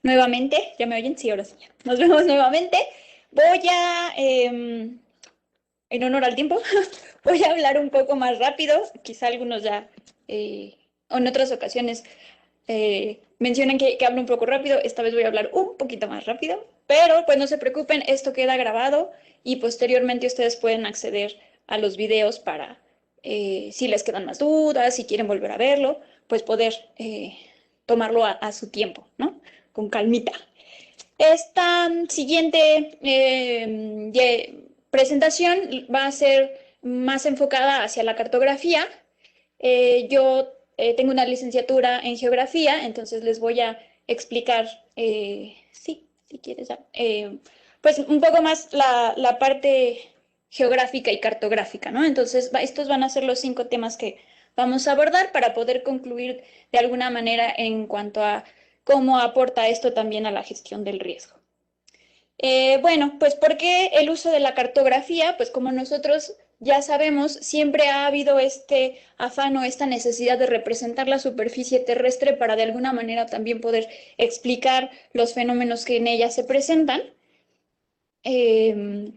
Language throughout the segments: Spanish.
Nuevamente, ¿ya me oyen? Sí, ahora sí. Nos vemos nuevamente. Voy a, en honor al tiempo, voy a hablar un poco más rápido. Quizá algunos ya, o en otras ocasiones, mencionan que hablo un poco rápido. Esta vez voy a hablar un poquito más rápido. Pero pues no se preocupen, esto queda grabado y posteriormente ustedes pueden acceder a los videos para, si les quedan más dudas, si quieren volver a verlo, pues poder tomarlo a su tiempo, ¿no? Con calmita. Esta siguiente presentación va a ser más enfocada hacia la cartografía. Yo tengo una licenciatura en geografía, entonces les voy a explicar, sí, si quieres, pues un poco más la parte geográfica y cartográfica, ¿no? Entonces, estos van a ser los 5 temas que vamos a abordar para poder concluir de alguna manera en cuanto a cómo aporta esto también a la gestión del riesgo. Bueno, pues ¿por qué el uso de la cartografía? Pues como nosotros ya sabemos, siempre ha habido este afán o esta necesidad de representar la superficie terrestre para de alguna manera también poder explicar los fenómenos que en ella se presentan. Eh,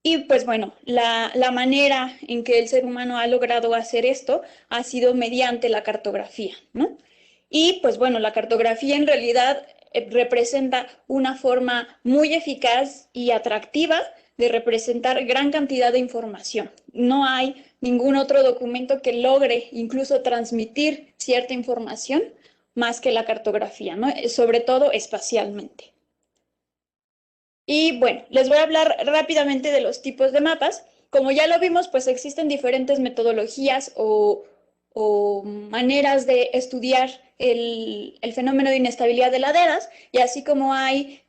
y pues bueno, la manera en que el ser humano ha logrado hacer esto ha sido mediante la cartografía, ¿no? Y pues bueno, la cartografía en realidad representa una forma muy eficaz y atractiva de representar gran cantidad de información. No hay ningún otro documento que logre incluso transmitir cierta información más que la cartografía, ¿no? Sobre todo espacialmente. Y bueno, les voy a hablar rápidamente de los tipos de mapas. Como ya lo vimos, pues existen diferentes metodologías o maneras de estudiar el fenómeno de inestabilidad de laderas, y así como hay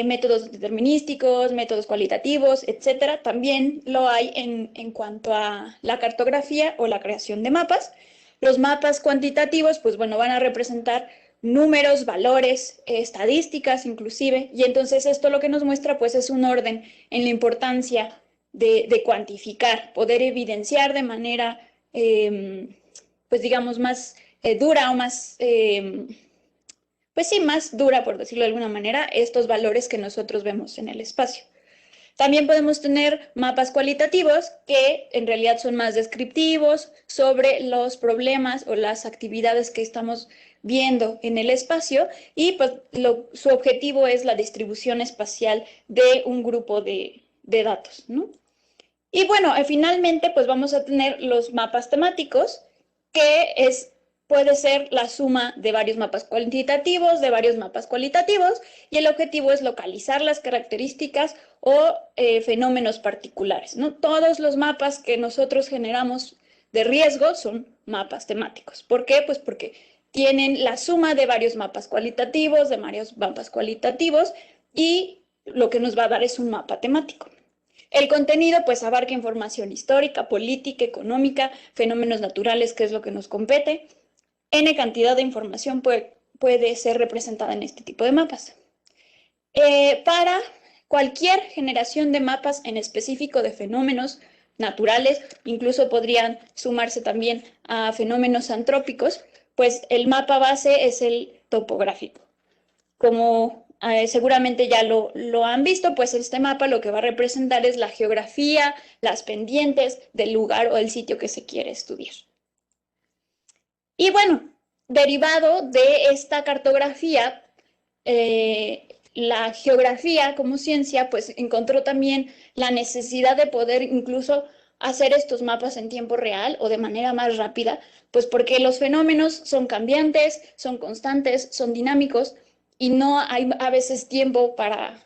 métodos determinísticos, métodos cualitativos, etcétera, también lo hay en cuanto a la cartografía o la creación de mapas. Los mapas cuantitativos, pues bueno, van a representar números, valores, estadísticas inclusive, y entonces esto lo que nos muestra pues es un orden en la importancia de cuantificar, poder evidenciar de manera, pues digamos, más dura o más, pues sí, más dura, por decirlo de alguna manera, estos valores que nosotros vemos en el espacio. También podemos tener mapas cualitativos que en realidad son más descriptivos sobre los problemas o las actividades que estamos viendo en el espacio, y pues su objetivo es la distribución espacial de un grupo de datos, ¿no? Y bueno, finalmente pues vamos a tener los mapas temáticos, que puede ser la suma de varios mapas cuantitativos, de varios mapas cualitativos, y el objetivo es localizar las características o fenómenos particulares, ¿no? Todos los mapas que nosotros generamos de riesgo son mapas temáticos. ¿Por qué? Pues porque tienen la suma de varios mapas cualitativos, y lo que nos va a dar es un mapa temático. El contenido pues abarca información histórica, política, económica, fenómenos naturales, que es lo que nos compete. N cantidad de información puede ser representada en este tipo de mapas. Para cualquier generación de mapas en específico de fenómenos naturales, incluso podrían sumarse también a fenómenos antrópicos, pues el mapa base es el topográfico. Como seguramente ya lo han visto, pues este mapa lo que va a representar es la geografía, las pendientes del lugar o el sitio que se quiere estudiar. Y bueno, derivado de esta cartografía, la geografía como ciencia pues encontró también la necesidad de poder incluso hacer estos mapas en tiempo real o de manera más rápida, pues porque los fenómenos son cambiantes, son constantes, son dinámicos, y no hay a veces tiempo para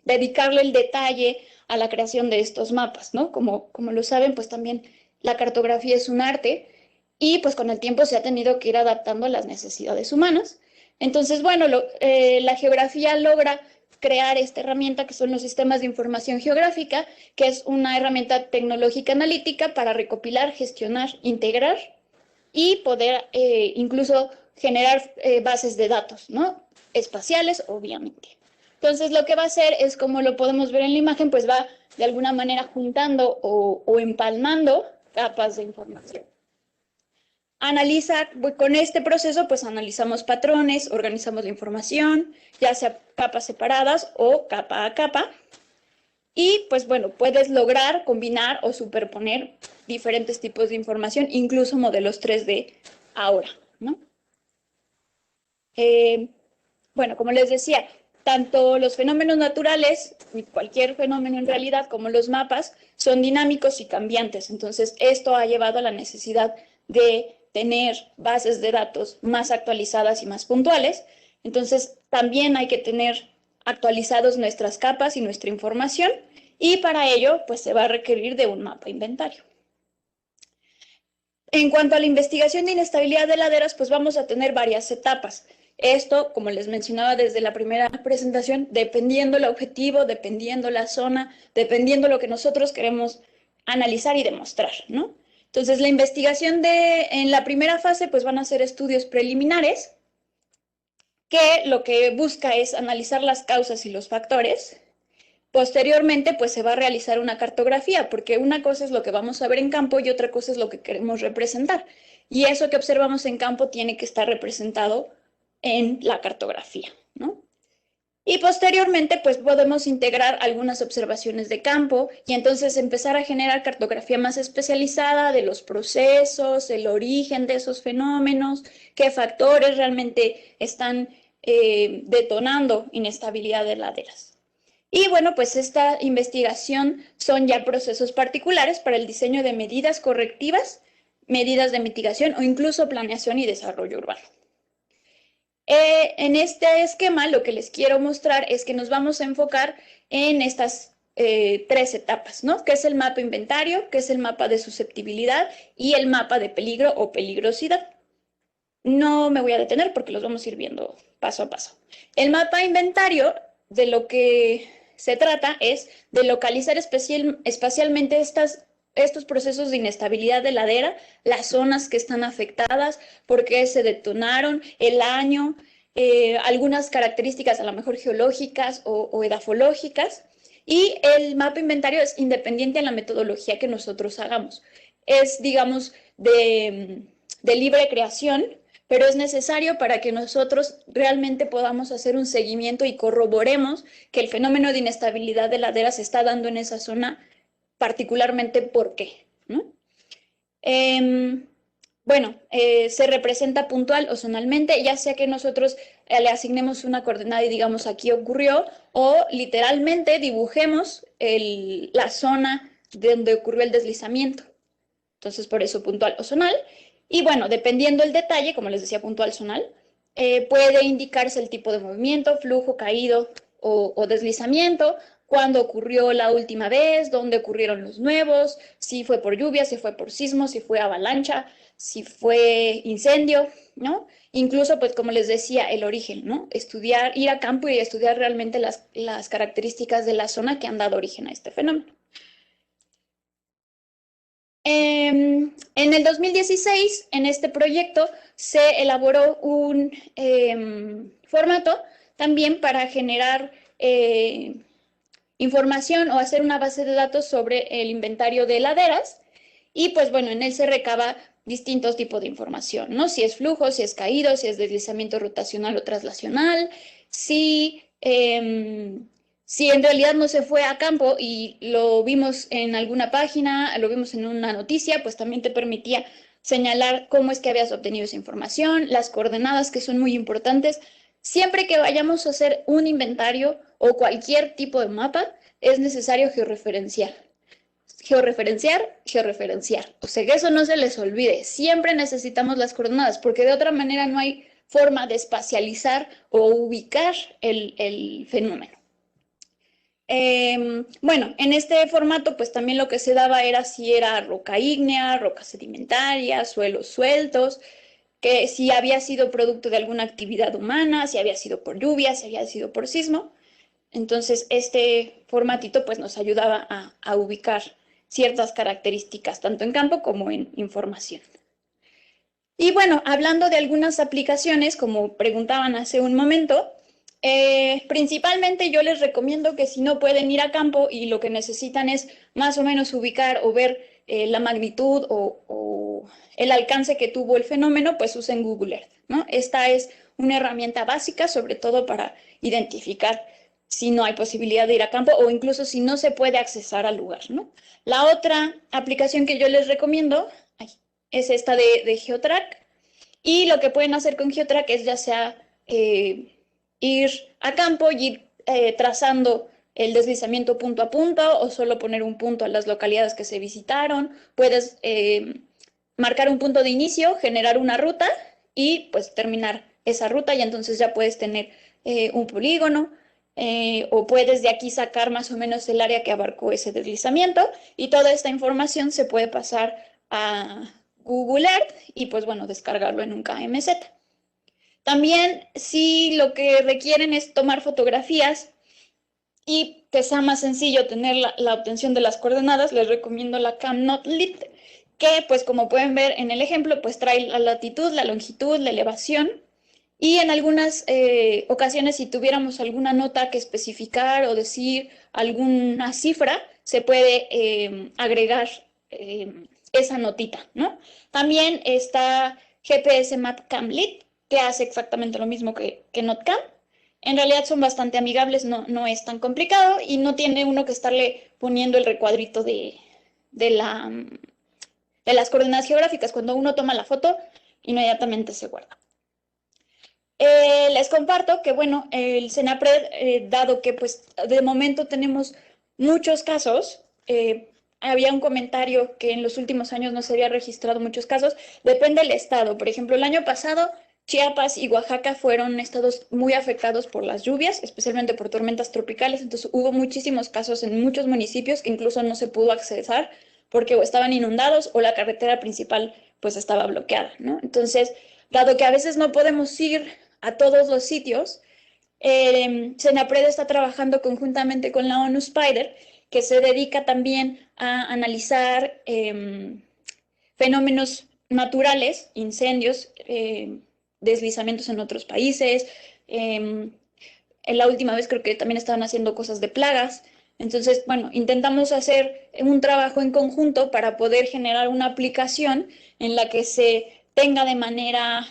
dedicarle el detalle a la creación de estos mapas, ¿no? Como lo saben, pues también la cartografía es un arte, y pues con el tiempo se ha tenido que ir adaptando a las necesidades humanas. Entonces, bueno, la geografía logra crear esta herramienta que son los sistemas de información geográfica, que es una herramienta tecnológica analítica para recopilar, gestionar, integrar y poder incluso generar bases de datos, ¿no? Espaciales, obviamente. Entonces, lo que va a hacer es, como lo podemos ver en la imagen, pues va de alguna manera juntando o empalmando capas de información. Con este proceso, pues analizamos patrones, organizamos la información, ya sea capas separadas o capa a capa. Y pues bueno, puedes lograr combinar o superponer diferentes tipos de información, incluso modelos 3D ahora, ¿no? Bueno, como les decía, tanto los fenómenos naturales, y cualquier fenómeno en realidad, como los mapas, son dinámicos y cambiantes. Entonces, esto ha llevado a la necesidad de tener bases de datos más actualizadas y más puntuales. Entonces, también hay que tener actualizados nuestras capas y nuestra información, y para ello, pues se va a requerir de un mapa inventario. En cuanto a la investigación de inestabilidad de laderas, pues vamos a tener varias etapas. Esto, como les mencionaba desde la primera presentación, dependiendo el objetivo, dependiendo la zona, dependiendo lo que nosotros queremos analizar y demostrar, ¿no? Entonces, la investigación en la primera fase, pues van a ser estudios preliminares, que lo que busca es analizar las causas y los factores. Posteriormente, pues se va a realizar una cartografía, porque una cosa es lo que vamos a ver en campo y otra cosa es lo que queremos representar. Y eso que observamos en campo tiene que estar representado en la cartografía, ¿no? Y posteriormente, pues podemos integrar algunas observaciones de campo y entonces empezar a generar cartografía más especializada de los procesos, el origen de esos fenómenos, qué factores realmente están detonando inestabilidad de laderas. Y bueno, pues esta investigación son ya procesos particulares para el diseño de medidas correctivas, medidas de mitigación o incluso planeación y desarrollo urbano. En este esquema lo que les quiero mostrar es que nos vamos a enfocar en estas tres etapas, ¿no? Que es el mapa inventario, que es el mapa de susceptibilidad y el mapa de peligro o peligrosidad. No me voy a detener porque los vamos a ir viendo paso a paso. El mapa inventario, de lo que se trata es de localizar espacialmente estos procesos de inestabilidad de ladera, las zonas que están afectadas, por qué se detonaron, el año, algunas características a lo mejor geológicas o edafológicas. Y el mapa inventario es independiente en la metodología que nosotros hagamos. Es, digamos, de libre creación, pero es necesario para que nosotros realmente podamos hacer un seguimiento y corroboremos que el fenómeno de inestabilidad de ladera se está dando en esa zona, particularmente por qué, ¿no? Bueno, se representa puntual o zonalmente, ya sea que nosotros le asignemos una coordenada y digamos aquí ocurrió, o literalmente dibujemos la zona donde ocurrió el deslizamiento. Entonces, por eso puntual o zonal. Y bueno, dependiendo el detalle, como les decía, puntual zonal, puede indicarse el tipo de movimiento, flujo, caído o deslizamiento, cuándo ocurrió la última vez, dónde ocurrieron los nuevos, si fue por lluvia, si fue por sismo, si fue avalancha, si fue incendio, ¿no? Incluso, pues como les decía, el origen, ¿no? Ir a campo y estudiar realmente las características de la zona que han dado origen a este fenómeno. En el 2016, en este proyecto, se elaboró un formato también para generar información o hacer una base de datos sobre el inventario de laderas. Y pues bueno, en él se recaba distintos tipos de información, ¿no? Si es flujo, si es caído, si es deslizamiento rotacional o traslacional, si en realidad no se fue a campo y lo vimos en alguna página, lo vimos en una noticia, pues también te permitía señalar cómo es que habías obtenido esa información, las coordenadas, que son muy importantes. Siempre que vayamos a hacer un inventario o cualquier tipo de mapa, es necesario georreferenciar. Georreferenciar. O sea, que eso no se les olvide. Siempre necesitamos las coordenadas, porque de otra manera no hay forma de espacializar o ubicar el fenómeno. Bueno, en este formato, pues también lo que se daba era si era roca ígnea, roca sedimentaria, suelos sueltos, que si había sido producto de alguna actividad humana, si había sido por lluvia, si había sido por sismo. Entonces, este formatito pues nos ayudaba a ubicar ciertas características, tanto en campo como en información. Y bueno, hablando de algunas aplicaciones, como preguntaban hace un momento, Principalmente yo les recomiendo que si no pueden ir a campo y lo que necesitan es más o menos ubicar o ver la magnitud o el alcance que tuvo el fenómeno, pues usen Google Earth, ¿no? Esta es una herramienta básica, sobre todo para identificar si no hay posibilidad de ir a campo o incluso si no se puede accesar al lugar, ¿no? La otra aplicación que yo les recomiendo es esta de GeoTrack. Y lo que pueden hacer con GeoTrack es ya sea ir a campo y ir trazando el deslizamiento punto a punto o solo poner un punto a las localidades que se visitaron. Puedes marcar un punto de inicio, generar una ruta y pues terminar esa ruta y entonces ya puedes tener un polígono. O puedes de aquí sacar más o menos el área que abarcó ese deslizamiento y toda esta información se puede pasar a Google Earth y pues bueno, descargarlo en un KMZ. También si lo que requieren es tomar fotografías y que sea más sencillo tener la obtención de las coordenadas, les recomiendo la CamNotLit, que pues como pueden ver en el ejemplo, pues trae la latitud, la longitud, la elevación y en algunas ocasiones si tuviéramos alguna nota que especificar o decir alguna cifra, se puede agregar esa notita, ¿no? También está GPS Map Camlit, que hace exactamente lo mismo que NotCam. En realidad son bastante amigables, no es tan complicado y no tiene uno que estarle poniendo el recuadrito de las coordenadas geográficas. Cuando uno toma la foto, inmediatamente se guarda. Les comparto que, bueno, el CENAPRED, dado que pues de momento tenemos muchos casos, había un comentario que en los últimos años no se había registrado muchos casos, depende del estado. Por ejemplo, el año pasado Chiapas y Oaxaca fueron estados muy afectados por las lluvias, especialmente por tormentas tropicales, entonces hubo muchísimos casos en muchos municipios que incluso no se pudo accesar porque o estaban inundados o la carretera principal pues estaba bloqueada, ¿no? Entonces, dado que a veces no podemos ir a todos los sitios, CENAPRED está trabajando conjuntamente con la ONU Spider, que se dedica también a analizar fenómenos naturales, incendios, deslizamientos en otros países. En la última vez creo que también estaban haciendo cosas de plagas. Entonces, bueno, intentamos hacer un trabajo en conjunto para poder generar una aplicación en la que se tenga de manera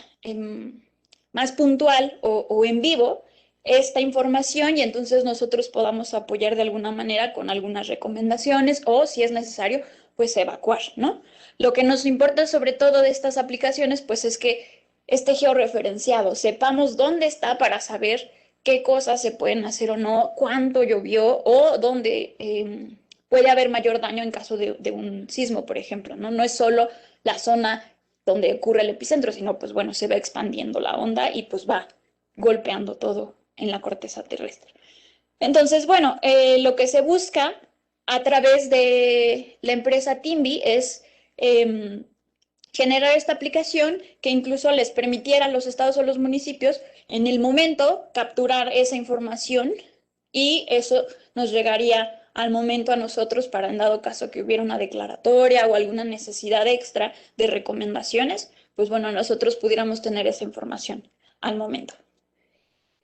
más puntual o en vivo esta información y entonces nosotros podamos apoyar de alguna manera con algunas recomendaciones o, si es necesario, pues evacuar, ¿no? Lo que nos importa sobre todo de estas aplicaciones, pues es que esté georreferenciado, sepamos dónde está para saber qué cosas se pueden hacer o no, cuánto llovió o dónde puede haber mayor daño en caso de un sismo, por ejemplo, ¿no? No es solo la zona donde ocurre el epicentro, sino pues bueno, se va expandiendo la onda y pues va golpeando todo en la corteza terrestre. Entonces, bueno, lo que se busca a través de la empresa Timby es generar esta aplicación que incluso les permitiera a los estados o los municipios en el momento capturar esa información y eso nos llegaría al momento a nosotros para en dado caso que hubiera una declaratoria o alguna necesidad extra de recomendaciones, pues bueno, nosotros pudiéramos tener esa información al momento.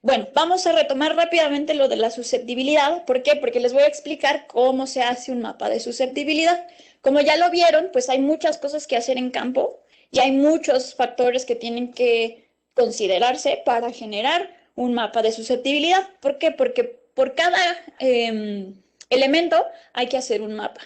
Bueno, vamos a retomar rápidamente lo de la susceptibilidad. ¿Por qué? Porque les voy a explicar cómo se hace un mapa de susceptibilidad. Como ya lo vieron, pues hay muchas cosas que hacer en campo y hay muchos factores que tienen que considerarse para generar un mapa de susceptibilidad. ¿Por qué? Porque por cada elemento hay que hacer un mapa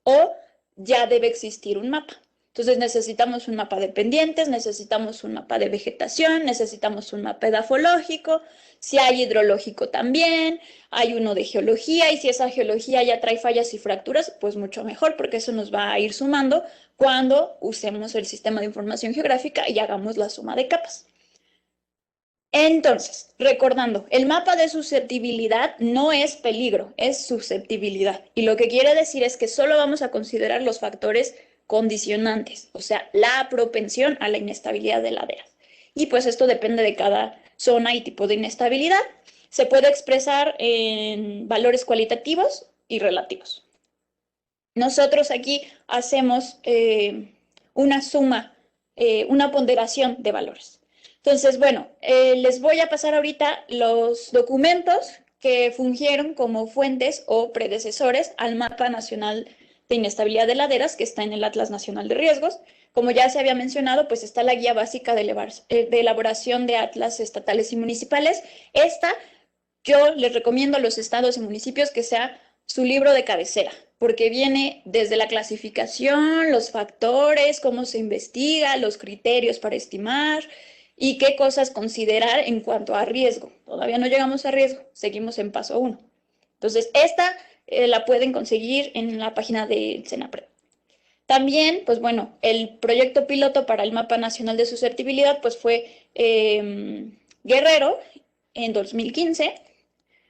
o ya debe existir un mapa. Entonces necesitamos un mapa de pendientes, necesitamos un mapa de vegetación, necesitamos un mapa edafológico, si hay hidrológico también, hay uno de geología y si esa geología ya trae fallas y fracturas, pues mucho mejor porque eso nos va a ir sumando cuando usemos el sistema de información geográfica y hagamos la suma de capas. Entonces, recordando, el mapa de susceptibilidad no es peligro, es susceptibilidad. Y lo que quiere decir es que solo vamos a considerar los factores condicionantes, o sea, la propensión a la inestabilidad de laderas. Y pues esto depende de cada zona y tipo de inestabilidad. Se puede expresar en valores cualitativos y relativos. Nosotros aquí hacemos una suma, una ponderación de valores. Entonces, bueno, les voy a pasar ahorita los documentos que fungieron como fuentes o predecesores al Mapa Nacional de Inestabilidad de Laderas, que está en el Atlas Nacional de Riesgos. Como ya se había mencionado, pues está la Guía Básica de Elaboración de Atlas Estatales y Municipales. Esta yo les recomiendo a los estados y municipios que sea su libro de cabecera, porque viene desde la clasificación, los factores, cómo se investiga, los criterios para estimar y qué cosas considerar en cuanto a riesgo. Todavía no llegamos a riesgo, seguimos en paso 1. Entonces, esta la pueden conseguir en la página del Senapred. También, pues bueno, el proyecto piloto para el Mapa Nacional de Susceptibilidad, pues fue Guerrero en 2015.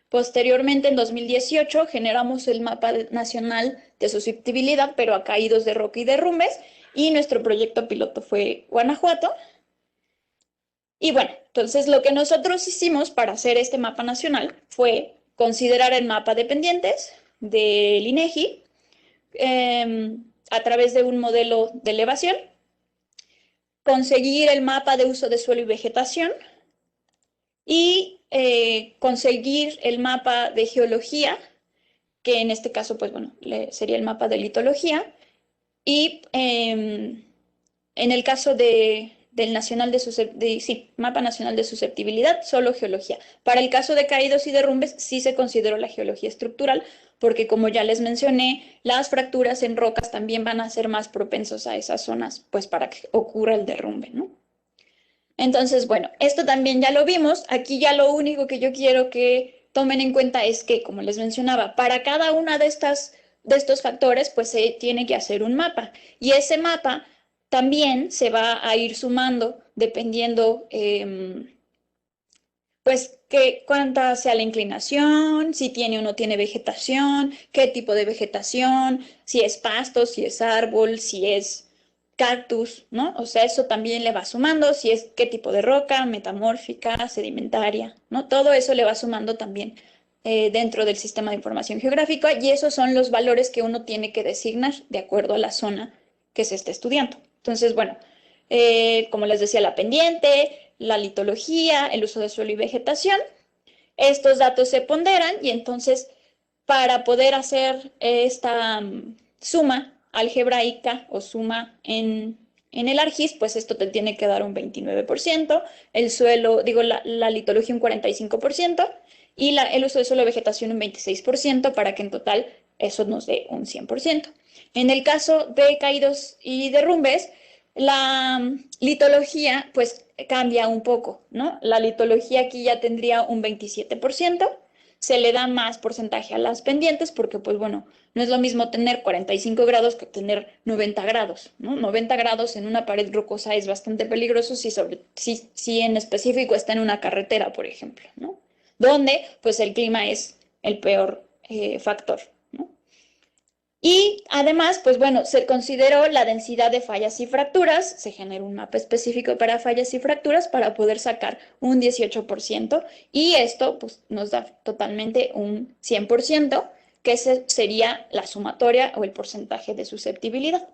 Posteriormente, en 2018, generamos el Mapa Nacional de Susceptibilidad, pero a caídos de roca y derrumbes, y nuestro proyecto piloto fue Guanajuato. Y bueno, entonces lo que nosotros hicimos para hacer este mapa nacional fue considerar el mapa de pendientes del INEGI a través de un modelo de elevación, conseguir el mapa de uso de suelo y vegetación, y conseguir el mapa de geología, que en este caso, pues bueno, sería el mapa de litología, y en el caso del nacional sí, mapa nacional de susceptibilidad, solo geología. Para el caso de caídos y derrumbes, sí se consideró la geología estructural, porque como ya les mencioné, las fracturas en rocas también van a ser más propensos a esas zonas, pues para que ocurra el derrumbe, ¿no? Entonces, bueno, esto también ya lo vimos. Aquí ya lo único que yo quiero que tomen en cuenta es que, como les mencionaba, para cada una de estos factores, pues se tiene que hacer un mapa. Y ese mapa también se va a ir sumando dependiendo, pues, cuánta sea la inclinación, si tiene o no tiene vegetación, qué tipo de vegetación, si es pasto, si es árbol, si es cactus, ¿no? O sea, eso también le va sumando, si es qué tipo de roca, metamórfica, sedimentaria, ¿no? Todo eso le va sumando también dentro del sistema de información geográfica, y esos son los valores que uno tiene que designar de acuerdo a la zona que se esté estudiando. Entonces, bueno, como les decía, la pendiente, la litología, el uso de suelo y vegetación. Estos datos se ponderan y entonces para poder hacer esta suma algebraica o suma en el ARGIS, pues esto te tiene que dar un 29%, el suelo, digo, la litología un 45% y el uso de suelo y vegetación un 26% para que en total eso nos dé un 100%. En el caso de caídos y derrumbes, la litología pues cambia un poco, ¿no? La litología aquí ya tendría un 27%, se le da más porcentaje a las pendientes porque pues bueno, no es lo mismo tener 45 grados que tener 90 grados, ¿no? 90 grados en una pared rocosa es bastante peligroso si en específico está en una carretera, por ejemplo, ¿no? Donde pues el clima es el peor factor, ¿no? Y además, pues bueno, se consideró la densidad de fallas y fracturas, se generó un mapa específico para fallas y fracturas para poder sacar un 18% y esto pues, nos da totalmente un 100%, que ese sería la sumatoria o el porcentaje de susceptibilidad.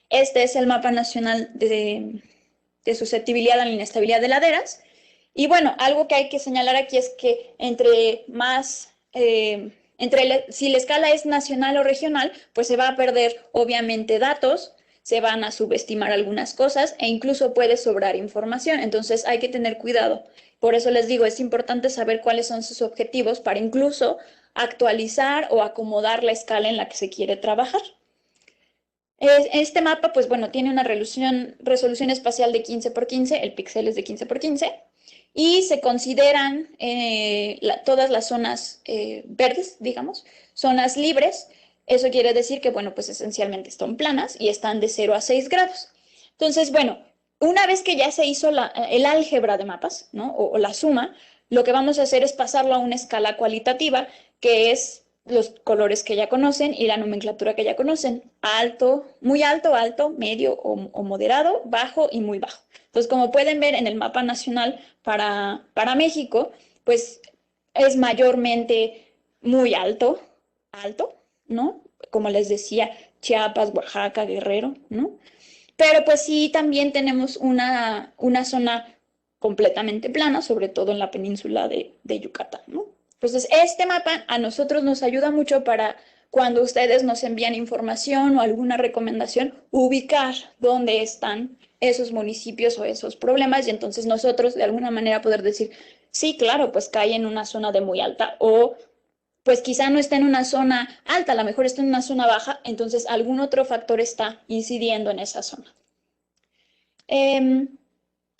Este es el mapa nacional de susceptibilidad a la inestabilidad de laderas. Y bueno, algo que hay que señalar aquí es que entre más... si la escala es nacional o regional, pues se va a perder obviamente datos, se van a subestimar algunas cosas e incluso puede sobrar información. Entonces hay que tener cuidado. Por eso les digo, es importante saber cuáles son sus objetivos para incluso actualizar o acomodar la escala en la que se quiere trabajar. Este mapa, pues bueno, tiene una resolución espacial de 15 por 15, el píxel es de 15 por 15, y se consideran todas las zonas verdes, digamos, zonas libres. Eso quiere decir que, bueno, pues esencialmente están planas y están de 0 a 6 grados. Entonces, bueno, una vez que ya se hizo el álgebra de mapas, ¿no? O la suma, lo que vamos a hacer es pasarlo a una escala cualitativa, que es los colores que ya conocen y la nomenclatura que ya conocen: alto, alto, medio o moderado, bajo y muy bajo. Entonces, como pueden ver en el mapa nacional para México, pues es mayormente muy alto, ¿no? Como les decía, Chiapas, Oaxaca, Guerrero, ¿no? pero pues sí también tenemos una zona completamente plana, sobre todo en la península de Yucatán, ¿no? Entonces, este mapa a nosotros nos ayuda mucho para cuando ustedes nos envían información o alguna recomendación, ubicar dónde están esos municipios o esos problemas y entonces nosotros de alguna manera poder decir, sí, claro, pues cae en una zona de muy alta o pues quizá no está en una zona alta, a lo mejor está en una zona baja, entonces algún otro factor está incidiendo en esa zona.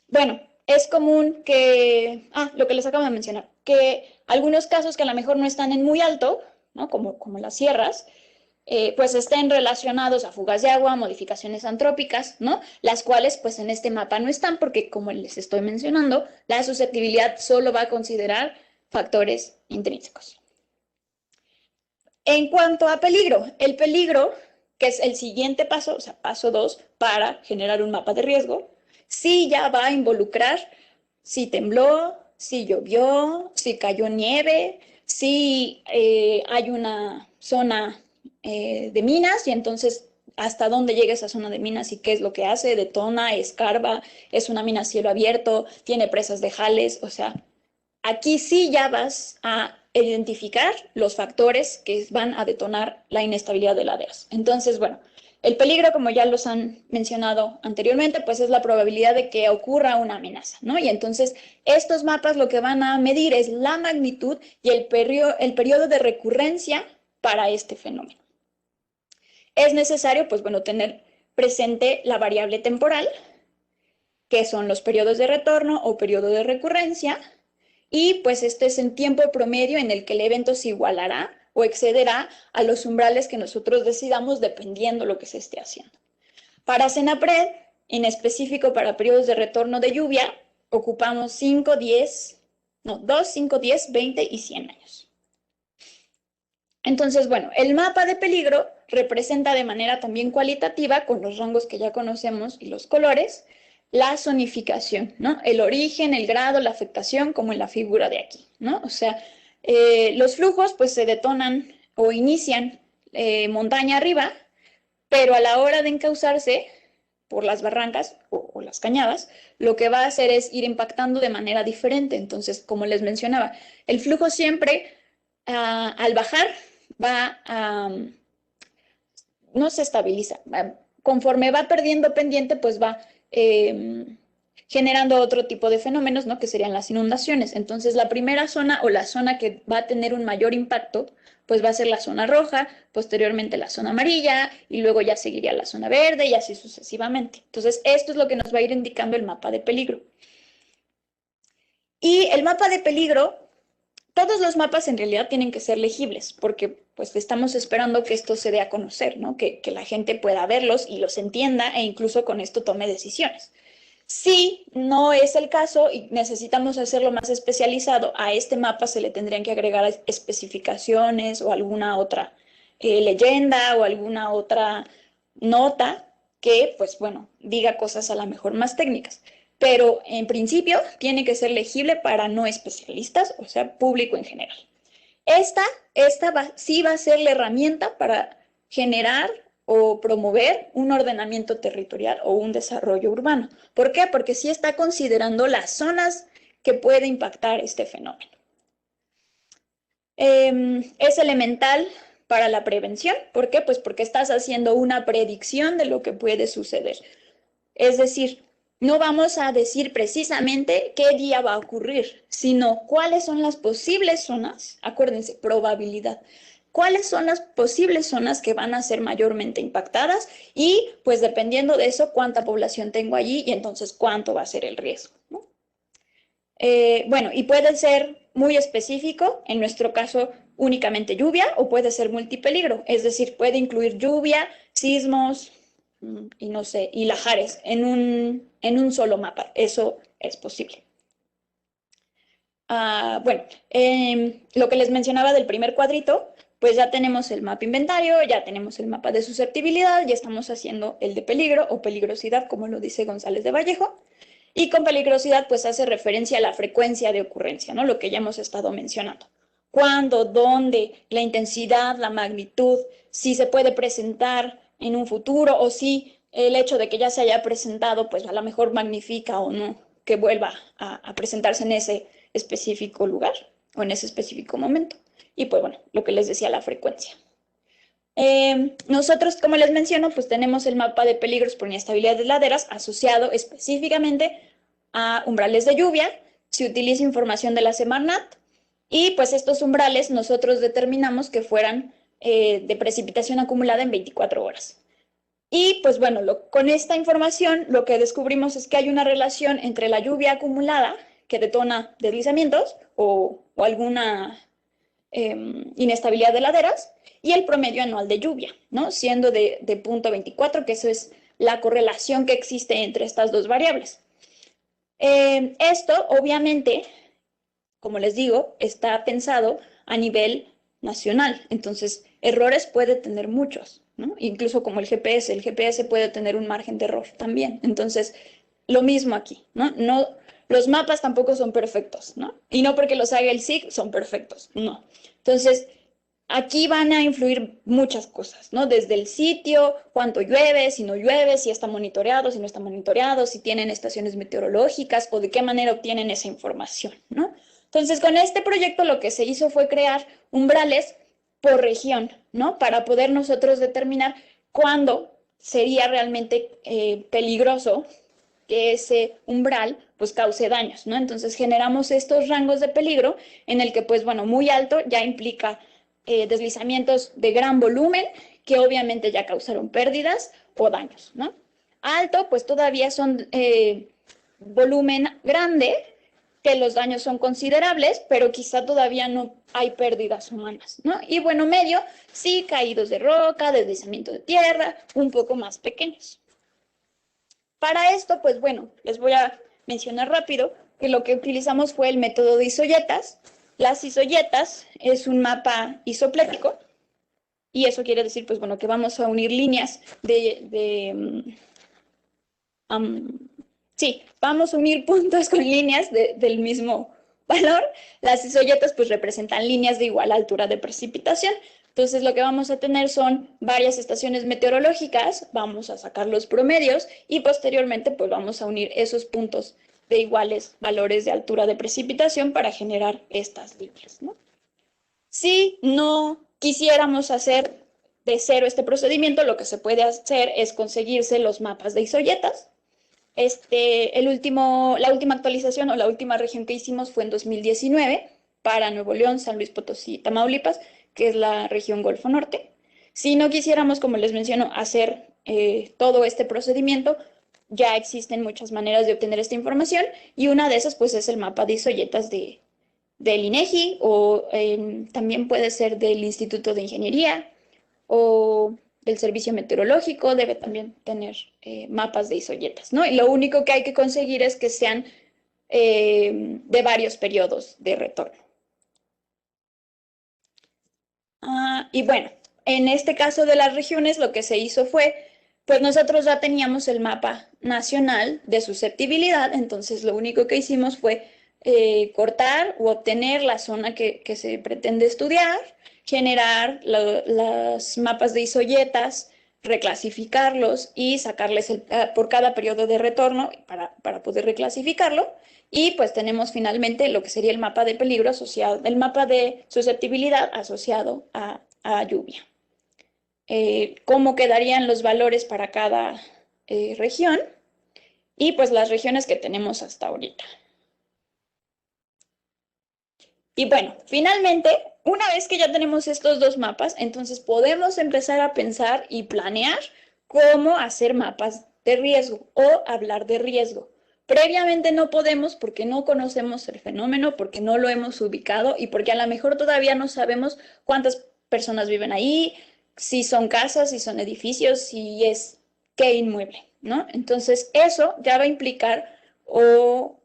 Bueno, es común que, lo que les acabo de mencionar, que algunos casos que a lo mejor no están en muy alto, ¿no? Como las sierras, pues estén relacionados a fugas de agua, modificaciones antrópicas, ¿no? Las cuales pues en este mapa no están porque como les estoy mencionando, la susceptibilidad solo va a considerar factores intrínsecos. En cuanto a peligro, el peligro, que es el siguiente paso, o sea, paso 2, para generar un mapa de riesgo, sí ya va a involucrar si tembló, si llovió, si cayó nieve, si hay una zona de minas y entonces hasta dónde llega esa zona de minas y qué es lo que hace, detona, escarba, es una mina a cielo abierto, tiene presas de jales, o sea, aquí sí ya vas a identificar los factores que van a detonar la inestabilidad de laderas. Entonces, bueno, el peligro, como ya los han mencionado anteriormente, pues es la probabilidad de que ocurra una amenaza, ¿no? Y entonces estos mapas lo que van a medir es la magnitud y el periodo de recurrencia para este fenómeno. Es necesario, pues bueno, tener presente la variable temporal, que son los periodos de retorno o periodo de recurrencia, y pues este es el tiempo promedio en el que el evento se igualará o excederá a los umbrales que nosotros decidamos dependiendo lo que se esté haciendo. Para CENAPRED, en específico para periodos de retorno de lluvia, ocupamos 5, 10, no, 2, 5, 10, 20 y 100 años. Entonces, bueno, el mapa de peligro representa de manera también cualitativa, con los rangos que ya conocemos y los colores, la zonificación, ¿no? El origen, el grado, la afectación, como en la figura de aquí, ¿no? O sea, los flujos pues se detonan o inician montaña arriba, pero a la hora de encauzarse por las barrancas o las cañadas, lo que va a hacer es ir impactando de manera diferente. Entonces, como les mencionaba, el flujo siempre al bajar va a, no se estabiliza, conforme va perdiendo pendiente, pues va generando otro tipo de fenómenos, ¿no? Que serían las inundaciones. Entonces, la primera zona o la zona que va a tener un mayor impacto, pues va a ser la zona roja, posteriormente la zona amarilla y luego ya seguiría la zona verde y así sucesivamente. Entonces, esto es lo que nos va a ir indicando el mapa de peligro. Y el mapa de peligro, todos los mapas en realidad tienen que ser legibles, porque pues estamos esperando que esto se dé a conocer, ¿no? Que la gente pueda verlos y los entienda e incluso con esto tome decisiones. Si no es el caso y necesitamos hacerlo más especializado, a este mapa se le tendrían que agregar especificaciones o alguna otra leyenda o alguna otra nota que, pues bueno, diga cosas a lo mejor más técnicas. Pero en principio tiene que ser legible para no especialistas, o sea, público en general. Esta sí va a ser la herramienta para generar o promover un ordenamiento territorial o un desarrollo urbano. ¿Por qué? Porque sí está considerando las zonas que puede impactar este fenómeno. Es elemental para la prevención. ¿Por qué? Pues porque estás haciendo una predicción de lo que puede suceder. Es decir, no vamos a decir precisamente qué día va a ocurrir, sino cuáles son las posibles zonas, acuérdense, probabilidad, cuáles son las posibles zonas que van a ser mayormente impactadas y pues dependiendo de eso, cuánta población tengo allí y entonces cuánto va a ser el riesgo, ¿no? Bueno, y puede ser muy específico, en nuestro caso únicamente lluvia o puede ser multipeligro, es decir, puede incluir lluvia, sismos, y no sé, y lahares en un solo mapa. Eso es posible. Bueno, lo que les mencionaba del primer cuadrito, pues ya tenemos el mapa inventario, ya tenemos el mapa de susceptibilidad, ya estamos haciendo el de peligro o peligrosidad, como lo dice González de Vallejo. Y con peligrosidad, pues hace referencia a la frecuencia de ocurrencia, ¿no? Lo que ya hemos estado mencionando. ¿Cuándo? ¿Dónde? La intensidad, la magnitud, si se puede presentar en un futuro o si el hecho de que ya se haya presentado, pues a lo mejor magnifica o no que vuelva a presentarse en ese específico lugar o en ese específico momento. Y pues bueno, lo que les decía, la frecuencia. Nosotros, como les menciono, pues tenemos el mapa de peligros por inestabilidad de laderas asociado específicamente a umbrales de lluvia. Se utiliza información de la Semarnat y pues estos umbrales nosotros determinamos que fueran de precipitación acumulada en 24 horas. Y pues bueno, con esta información lo que descubrimos es que hay una relación entre la lluvia acumulada que detona deslizamientos o alguna inestabilidad de laderas y el promedio anual de lluvia, ¿no? Siendo de 0.24, que eso es la correlación que existe entre estas dos variables. Esto, obviamente, como les digo, está pensado a nivel nacional, entonces errores puede tener muchos, ¿no? Incluso como el GPS puede tener un margen de error también. Entonces, lo mismo aquí, ¿no? Los mapas tampoco son perfectos, ¿no? Y no porque los haga el SIG son perfectos, no. Entonces, aquí van a influir muchas cosas, ¿no? Desde el sitio, cuánto llueve, si no llueve, si está monitoreado, si no está monitoreado, si tienen estaciones meteorológicas o de qué manera obtienen esa información, ¿no? Entonces, con este proyecto lo que se hizo fue crear umbrales por región, ¿no? Para poder nosotros determinar cuándo sería realmente peligroso que ese umbral pues cause daños, ¿no? Entonces generamos estos rangos de peligro en el que pues bueno, muy alto ya implica deslizamientos de gran volumen que obviamente ya causaron pérdidas o daños, ¿no? Alto pues todavía son volumen grande, que los daños son considerables, pero quizá todavía no hay pérdidas humanas, ¿no? Y bueno, medio, sí, caídos de roca, deslizamiento de tierra, un poco más pequeños. Para esto, pues bueno, les voy a mencionar rápido que lo que utilizamos fue el método de isoyetas. Las isoyetas es un mapa isoplético y eso quiere decir, pues bueno, que vamos a unir líneas sí, vamos a unir puntos con líneas del mismo valor. Las isoyetas pues representan líneas de igual altura de precipitación. Entonces lo que vamos a tener son varias estaciones meteorológicas, vamos a sacar los promedios y posteriormente pues vamos a unir esos puntos de iguales valores de altura de precipitación para generar estas líneas, ¿no? Si no quisiéramos hacer de cero este procedimiento, lo que se puede hacer es conseguirse los mapas de isoyetas. La última actualización o la última región que hicimos fue en 2019 para Nuevo León, San Luis Potosí, Tamaulipas, que es la región Golfo Norte. Si no quisiéramos, como les menciono, hacer todo este procedimiento, ya existen muchas maneras de obtener esta información y una de esas pues es el mapa de isoyetas del INEGI o también puede ser del Instituto de Ingeniería o del Servicio Meteorológico, debe también tener mapas de isoyetas, ¿no? Y lo único que hay que conseguir es que sean de varios periodos de retorno. Y bueno, en este caso de las regiones lo que se hizo fue, pues nosotros ya teníamos el mapa nacional de susceptibilidad, entonces lo único que hicimos fue cortar u obtener la zona que se pretende estudiar, generar los mapas de isoyetas, reclasificarlos y sacarles por cada periodo de retorno para poder reclasificarlo. Y pues tenemos finalmente lo que sería el mapa de peligro asociado, el mapa de susceptibilidad asociado a lluvia. Cómo quedarían los valores para cada región y pues las regiones que tenemos hasta ahorita. Y bueno, finalmente, una vez que ya tenemos estos dos mapas, entonces podemos empezar a pensar y planear cómo hacer mapas de riesgo o hablar de riesgo. Previamente no podemos porque no conocemos el fenómeno, porque no lo hemos ubicado y porque a lo mejor todavía no sabemos cuántas personas viven ahí, si son casas, si son edificios, si es qué inmueble, ¿no? Entonces eso ya va a implicar o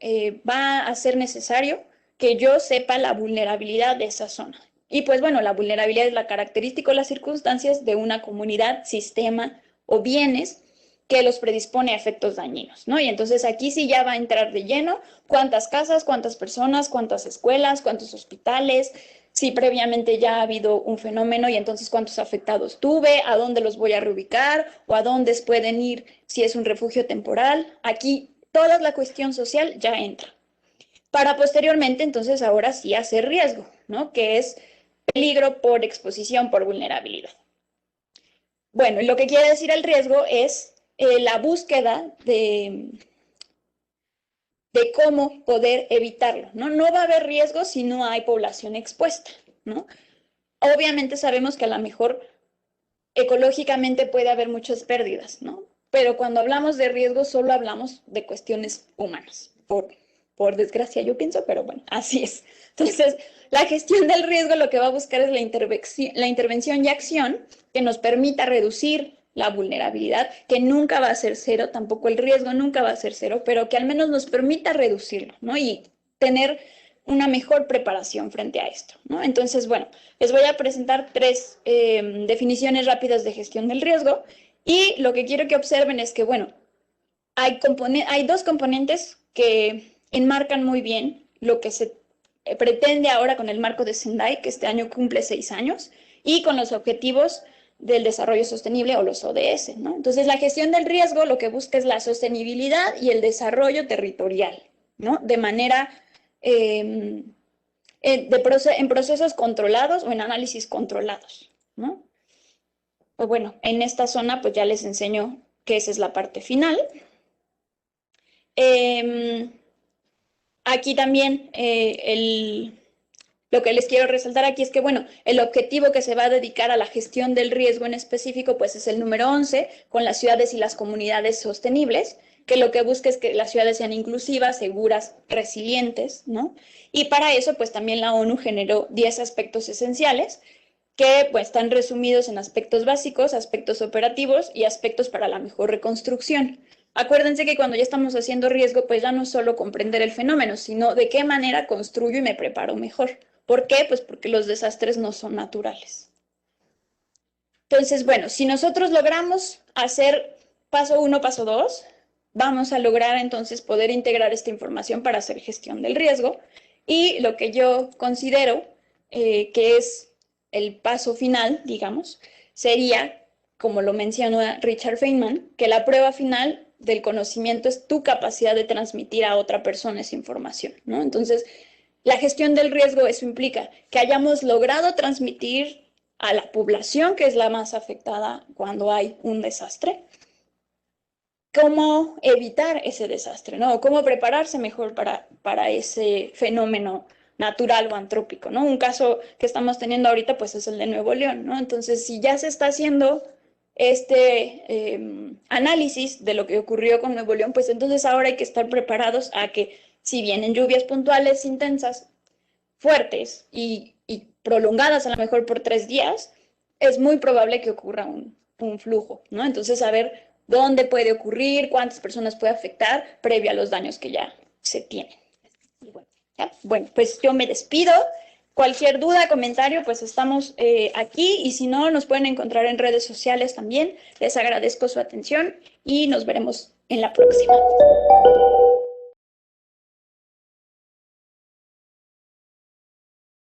va a ser necesario que yo sepa la vulnerabilidad de esa zona. Y pues bueno, la vulnerabilidad es la característica o las circunstancias de una comunidad, sistema o bienes que los predispone a efectos dañinos, ¿no? Y entonces aquí sí ya va a entrar de lleno cuántas casas, cuántas personas, cuántas escuelas, cuántos hospitales, si previamente ya ha habido un fenómeno y entonces cuántos afectados tuve, a dónde los voy a reubicar o a dónde pueden ir si es un refugio temporal. Aquí toda la cuestión social ya entra. Para posteriormente, entonces, ahora sí hacer riesgo, ¿no? Que es peligro por exposición, por vulnerabilidad. Bueno, lo que quiere decir el riesgo es la búsqueda de cómo poder evitarlo, ¿no? No va a haber riesgo si no hay población expuesta, ¿no? Obviamente sabemos que a lo mejor ecológicamente puede haber muchas pérdidas, ¿no? Pero cuando hablamos de riesgo solo hablamos de cuestiones humanas, por desgracia yo pienso, pero bueno, así es. Entonces, la gestión del riesgo lo que va a buscar es la intervención y acción que nos permita reducir la vulnerabilidad, que nunca va a ser cero, tampoco el riesgo nunca va a ser cero, pero que al menos nos permita reducirlo, ¿no? Y tener una mejor preparación frente a esto, ¿no? Entonces, bueno, les voy a presentar tres definiciones rápidas de gestión del riesgo y lo que quiero que observen es que, bueno, hay dos componentes que enmarcan muy bien lo que se pretende ahora con el marco de Sendai, que este año cumple 6 años, y con los objetivos del desarrollo sostenible o los ODS, ¿no? Entonces, la gestión del riesgo lo que busca es la sostenibilidad y el desarrollo territorial, ¿no? De manera en procesos controlados o en análisis controlados, ¿no? Pues bueno, en esta zona pues ya les enseño que esa es la parte final. Aquí también lo que les quiero resaltar aquí es que, bueno, el objetivo que se va a dedicar a la gestión del riesgo en específico, pues es el número 11, con las ciudades y las comunidades sostenibles, que lo que busca es que las ciudades sean inclusivas, seguras, resilientes, ¿no? Y para eso, pues también la ONU generó 10 aspectos esenciales, que pues están resumidos en aspectos básicos, aspectos operativos y aspectos para la mejor reconstrucción. Acuérdense que cuando ya estamos haciendo riesgo, pues ya no es solo comprender el fenómeno, sino de qué manera construyo y me preparo mejor. ¿Por qué? Pues porque los desastres no son naturales. Entonces, bueno, si nosotros logramos hacer paso 1, paso 2, vamos a lograr entonces poder integrar esta información para hacer gestión del riesgo. Y lo que yo considero que es el paso final, digamos, sería, como lo mencionó Richard Feynman, que la prueba final del conocimiento es tu capacidad de transmitir a otra persona esa información, ¿no? Entonces, la gestión del riesgo, eso implica que hayamos logrado transmitir a la población, que es la más afectada cuando hay un desastre, cómo evitar ese desastre, ¿no? O cómo prepararse mejor para ese fenómeno natural o antrópico, ¿no? Un caso que estamos teniendo ahorita, pues es el de Nuevo León, ¿no? Entonces, si ya se está haciendo análisis de lo que ocurrió con Nuevo León, pues entonces ahora hay que estar preparados a que si vienen lluvias puntuales intensas, fuertes y prolongadas a lo mejor por 3 días, es muy probable que ocurra un flujo, ¿no? Entonces, saber dónde puede ocurrir, cuántas personas puede afectar previo a los daños que ya se tienen. Bueno, bueno, pues yo me despido. Cualquier duda, comentario, pues estamos aquí y si no, nos pueden encontrar en redes sociales también. Les agradezco su atención y nos veremos en la próxima.